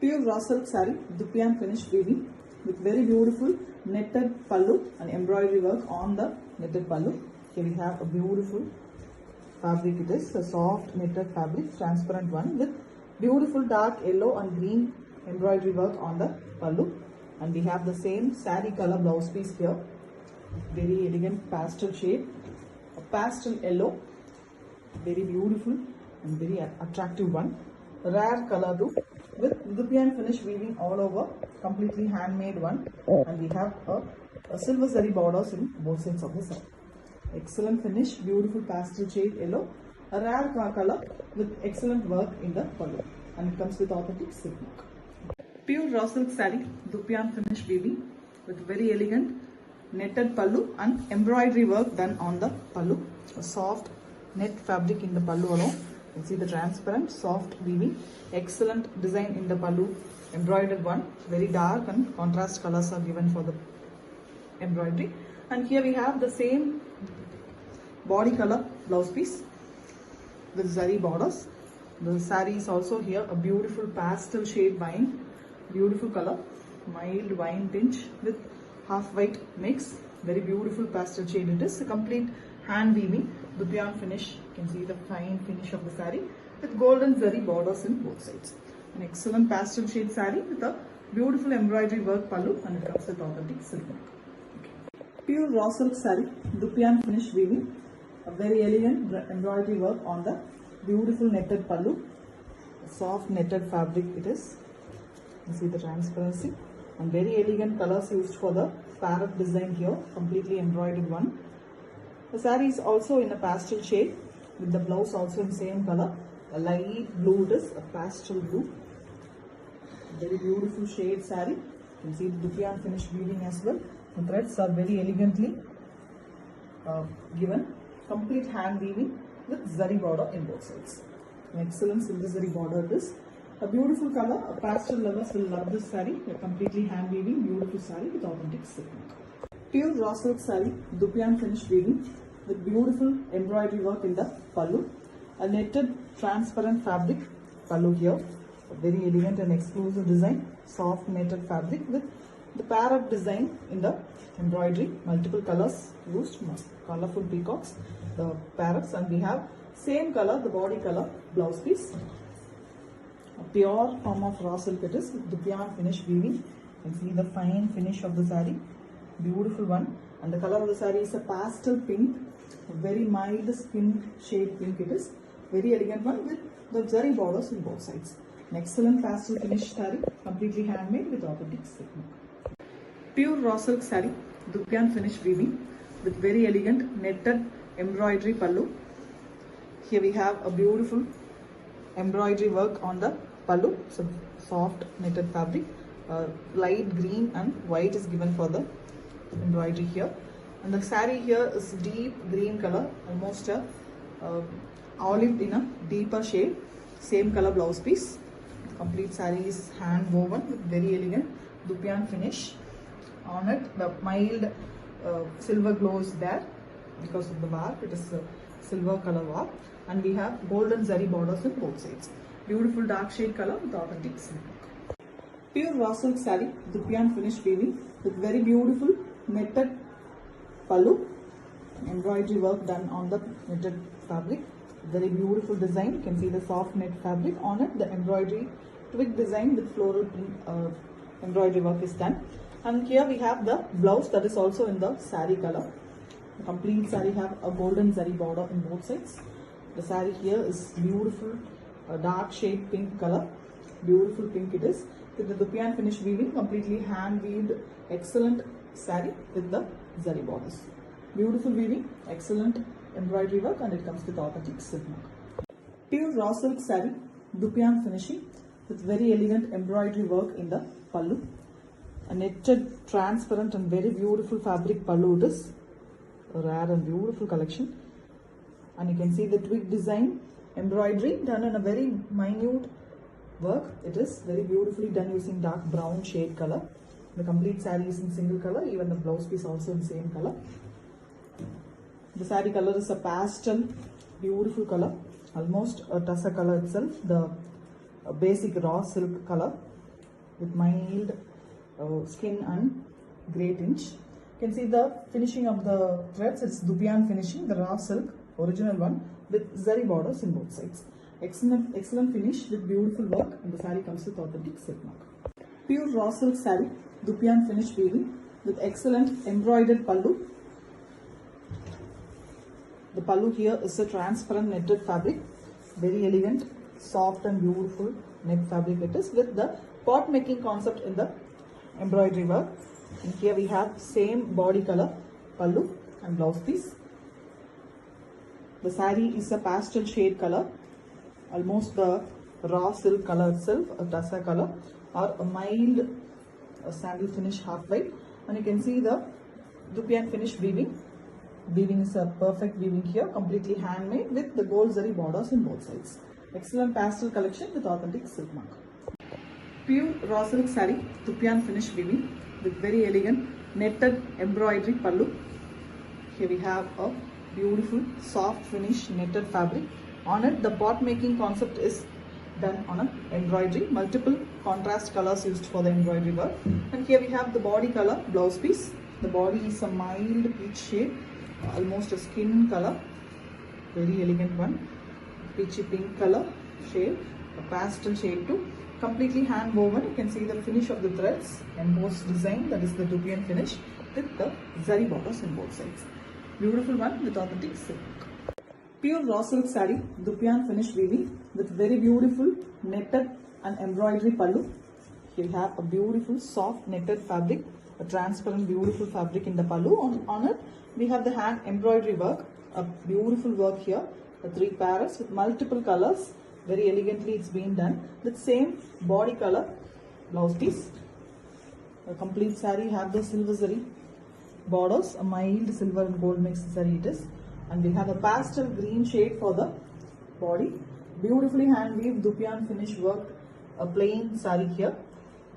Pure raw silk saree, dupiyan finish weaving with very beautiful netted pallu and embroidery work on the netted pallu. Here we have a beautiful fabric. It is a soft knitted fabric, transparent one with beautiful dark yellow and green embroidery work on the pallu. And we have the same saree color blouse piece here. Very elegant pastel shade, a pastel yellow, very beautiful and very attractive one. Rare color too, with dupiyan finish weaving all over, completely handmade one. And we have a silver zari borders in both sides of the side. Excellent finish, beautiful pastel shade yellow, a rare color with excellent work in the pallu, and it comes with authentic silk mark. Pure raw silk saree, dupiyan finish weaving with very elegant netted pallu and embroidery work done on the pallu. A soft net fabric in the pallu alone. You can see the transparent soft weaving, excellent design in the pallu, embroidered one, very dark and contrast colors are given for the embroidery. And here we have the same body color blouse piece with zari borders. The saree is also here a beautiful pastel shade wine, beautiful color, mild wine tinge with half white mix, very beautiful pastel shade. It is a complete hand weaving dupiyan finish. You can see the fine finish of the saree with golden zari borders in both sides. An excellent pastel shade saree with a beautiful embroidery work pallu, and it comes with authentic silk mark. Pure raw silk saree, dupiyan finish weaving, a very elegant embroidery work on the beautiful netted pallu, soft netted fabric it is. You see the transparency and very elegant colors used for the parrot design here, completely embroidered one. The saree is also in a pastel shade with the blouse also in same color, a light blue. It is a pastel blue, very beautiful shade saree. You can see the dupiyan finish weaving as well. The threads are very elegantly given, complete hand weaving with zari border in both sides. An excellent silver zari border it is. A beautiful color, a pastel lovers will love this saree. A completely hand weaving, beautiful saree with authentic silk mark. Pure raw silk saree, dupiyan finish weaving with beautiful embroidery work in the pallu. A netted transparent fabric pallu here. A very elegant and exclusive design. Soft netted fabric with the parrot design in the embroidery. Multiple colors used, colorful peacocks, the parrots, and we have same color, the body color blouse piece. A pure form of raw silk it is with dupiyan finish weaving. You can see the fine finish of the saree, beautiful one, and the color of the saree is a pastel pink, a very mild skin shade pink it is, very elegant one with the zari borders in both sides. An excellent pastel finish saree, completely handmade with authentic silk mark. Pure raw silk saree, dupiyan finish weaving with very elegant netted embroidery pallu. Here we have a beautiful embroidery work on the pallu, so soft knitted fabric, light green and white is given for the embroidery here, and the saree here is deep green color, almost a olive in a deeper shade, same color blouse piece. The complete saree is hand woven with very elegant dupiyan finish on it. The mild silver glow is there because of the warp, it is a silver color warp, and we have golden zari borders in both sides. Beautiful dark shade color with authentic silk. Pure raw silk saree, dupiyan finish weaving with very beautiful netted pallu, embroidery work done on the netted fabric. Very beautiful design. You can see the soft net fabric on it. The embroidery twig design with floral embroidery work is done. And here we have the blouse that is also in the saree color. The complete saree have a golden zari border in both sides. The saree here is beautiful, dark shade pink color, beautiful pink it is, with the dupiyan finish weaving, completely hand weaved, excellent saree with the zari borders. Beautiful weaving, excellent embroidery work, and it comes with authentic silk mark. Pure raw silk saree, dupiyan finishing with very elegant embroidery work in the pallu. A netted, transparent and very beautiful fabric pallu it is. A rare and beautiful collection. And you can see the twig design, embroidery done in a very minute work. It is very beautifully done using dark brown shade color. The complete saree is in single color, even the blouse piece also in same color. The saree color is a pastel, beautiful color, almost a tussar color itself, the basic raw silk color. with mild skin and grey tinge. You can see the finishing of the threads. It's Dupion finishing, the raw silk, original one, with zari borders in both sides. Excellent finish with beautiful work, and the saree comes with authentic silk mark. Pure raw silk saree, Dupion finish weaving with excellent embroidered pallu. The pallu here is a transparent netted fabric, very elegant, soft and beautiful net fabric it is, with the pot making concept in the embroidery work. And here we have same body color pallu and blouse piece. The saree is a pastel shade color, almost the raw silk color itself, a tussa color, or a mild sandal finish half white. And you can see the Dupion finish weaving. Weaving is a perfect weaving here, completely handmade with the gold zari borders on both sides. Excellent pastel collection with authentic silk mark. Pure raw silk saree, Dupion finish weaving with very elegant netted embroidery pallu. Here we have a beautiful soft finish netted fabric. On it, the pot making concept is done on an embroidery, multiple contrast colors used for the embroidery work. And here we have the body color blouse piece. The body is a mild peach shade, almost a skin color, very elegant one, peachy pink color shade, a pastel shade too, completely hand woven. You can see the finish of the threads, embossed design, that is the Dupion finish with the zari borders on both sides. Beautiful one with authentic silk. Pure raw silk saree, Dupion finish weaving with very beautiful netted and embroidery pallu. Here we have a beautiful soft netted fabric, a transparent beautiful fabric in the pallu. On it we have the hand embroidery work, a beautiful work here, the 3 pairs with multiple colors. Very elegantly it's been done with same body color blouse piece. A complete saree have the silver zari borders, a mild silver and gold mixed zari it is. And we have a pastel green shade for the body. Beautifully hand weaved Dupion finish work, a plain saree here.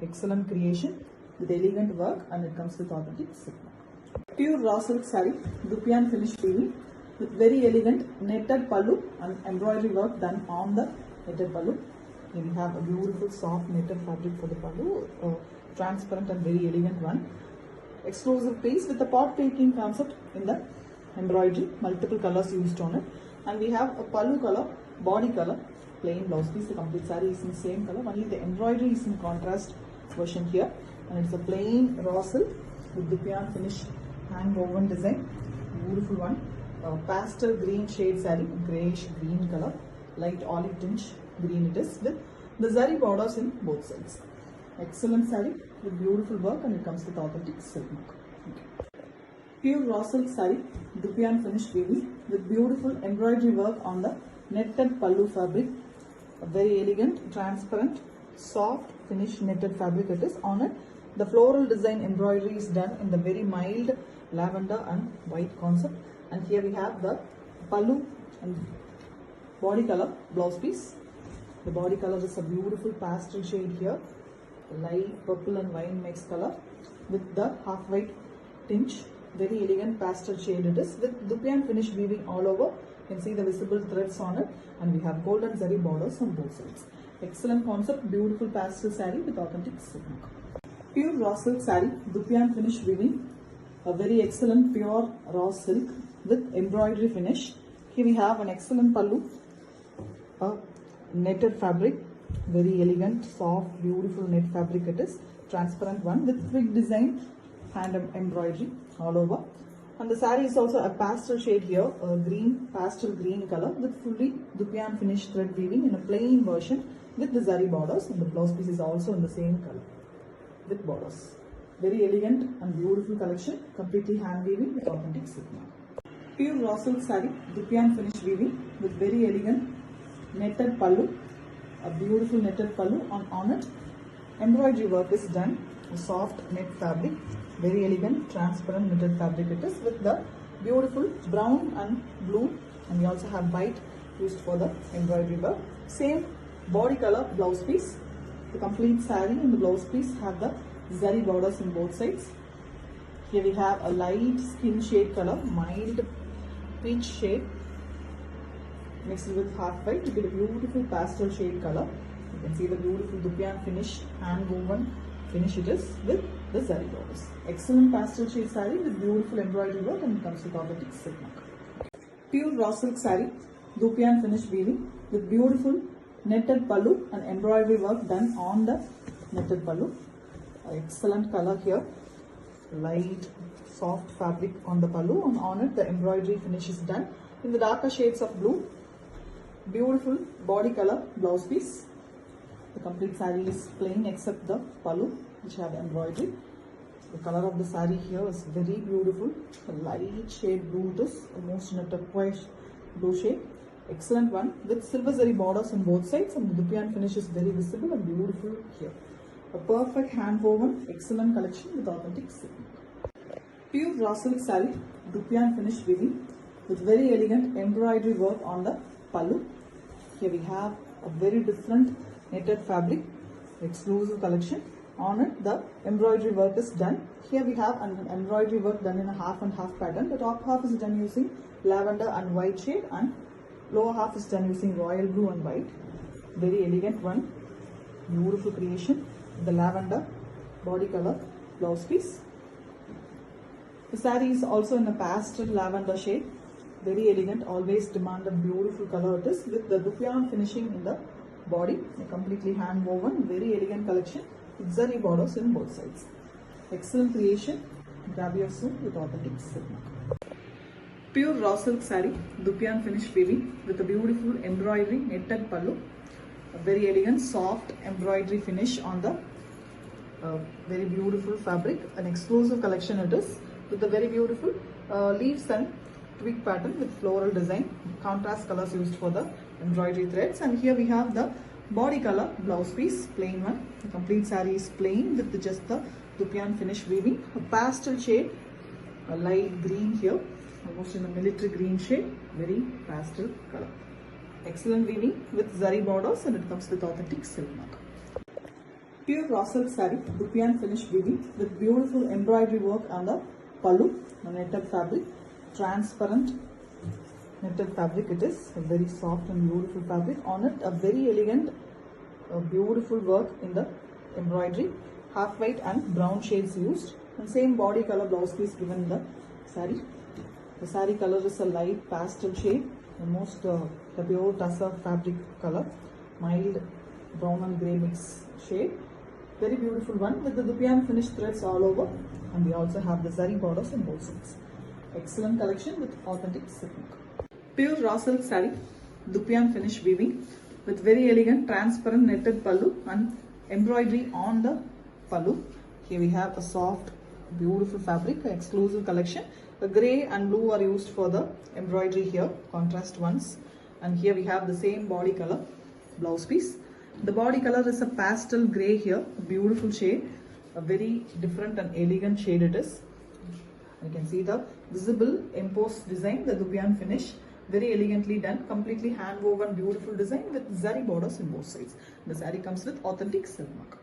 Excellent creation with elegant work, and it comes with authentic silk. Pure raw silk saree, Dupion finish weaving with very elegant netted pallu and embroidery work done on the netted pallu. Here we have a beautiful soft netted fabric for the pallu, transparent and very elegant one. Exclusive piece with the pot making concept in the embroidery, multiple colors used on it. And we have a pallu color, body color, plain blouse piece. The complete saree is in the same color, only the embroidery is in contrast version here. And it's a plain raw silk with Dupion finish hand woven design. Beautiful one. Pastel green shade saree, greyish green color, light olive tinge green it is, with the zari borders in both sides. Excellent saree with beautiful work, and it comes with authentic silk mark. Pure raw silk saree, Dupion finish weaving with beautiful embroidery work on the netted pallu fabric. A very elegant, transparent, soft finish netted fabric it is. On it, the floral design embroidery is done in the very mild lavender and white concept. And here we have the pallu and body color blouse piece. The body color is a beautiful pastel shade here, light purple and wine mixed color with the half white tinge. Very elegant pastel shade it is with Dupion finish weaving all over. You can see the visible threads on it, and we have golden zari borders on both sides. Excellent concept, beautiful pastel saree with authentic silk. Pure raw silk saree, Dupion finish weaving, a very excellent pure raw silk with embroidery finish. Here we have an excellent pallu, a netted fabric, very elegant, soft, beautiful net fabric it is, transparent one with twig design, hand embroidery all over. And the saree is also a pastel shade here, a green, pastel green color with fully Dupion finish thread weaving in a plain version with the zari borders, and the blouse piece is also in the same color with borders. Very elegant and beautiful collection, completely hand weaving with authentic silk mark. Pure raw silk saree, Dupion finish weaving with very elegant netted pallu, a beautiful netted pallu. On it, embroidery work is done, a soft net fabric, very elegant transparent knitted fabric it is with the beautiful brown and blue, and we also have white used for the embroidery work. Same body color blouse piece. The complete saree and the blouse piece have the zari borders in both sides. Here we have a light skin shade color, mild peach shade mixed with half white to get a beautiful pastel shade color. can see the beautiful Dupion finish, hand woven finish it is with the zari borders. Excellent pastel shade saree with beautiful embroidery work and it comes with authentic silk mark. Pure raw silk saree, Dupion finish weaving with beautiful netted pallu and embroidery work done on the netted pallu. Excellent color here, light soft fabric on the pallu and on it the embroidery finish is done in the darker shades of blue. Beautiful body color blouse piece. The complete saree is plain except the pallu which have embroidery. The color of the saree here is very beautiful. A light shade blue it is, almost in a turquoise blue shade. Excellent one with silver zari borders on both sides and the Dupion finish is very visible and beautiful here. A perfect hand woven, excellent collection with authentic silk. Pure raw silk saree, Dupion finish weaving with very elegant embroidery work on the pallu. Here we have a very different netted fabric, exclusive collection. On it the embroidery work is done. Here we have an embroidery work done in a half and half pattern. The top half is done using lavender and white shade and lower half is done using royal blue and white. Very elegant one, beautiful creation. The lavender body color blouse piece. The saree is also in a pastel lavender shade. Very elegant, always demand a beautiful color it is with the Dupion finishing in the body. A completely hand woven, very elegant collection with zari borders in both sides. Excellent creation. Grab your soon with authentic silk mark. Pure raw silk saree, Dupion finish weaving with a beautiful embroidery netted pallu. A very elegant soft embroidery finish on the very beautiful fabric. An exclusive collection it is with the very beautiful leaves and twig pattern with floral design. Contrast colors used for the embroidery threads. And here we have the body color blouse piece, plain one. The complete saree is plain with just the Dupion finish weaving. A pastel shade, a light green here, almost in a military green shade, very pastel color. Excellent weaving with zari borders and it comes with authentic silk mark. Pure raw silk saree, Dupion finish weaving with beautiful embroidery work on the pallu, netted fabric, transparent netted fabric it is, a very soft and beautiful fabric. On it a very elegant, beautiful work in the embroidery, half white and brown shades used, and same body color blouse piece given in the saree. The saree color is a light pastel shade, almost the pure tussar fabric color, mild brown and grey mix shade. Very beautiful one with the Dupion finish threads all over, and we also have the zari borders on both sides. Excellent collection with authentic silk mark. Pure raw silk saree, Dupion finish weaving with very elegant transparent netted pallu and embroidery on the pallu. Here we have a soft beautiful fabric, exclusive collection. The grey and blue are used for the embroidery here, contrast ones. And here we have the same body color blouse piece. The body color is a pastel grey here, a beautiful shade, a very different and elegant shade it is. You can see the visible embossed design, the Dupion finish, very elegantly done, completely hand woven beautiful design with zari borders on both sides. The saree comes with authentic silk mark.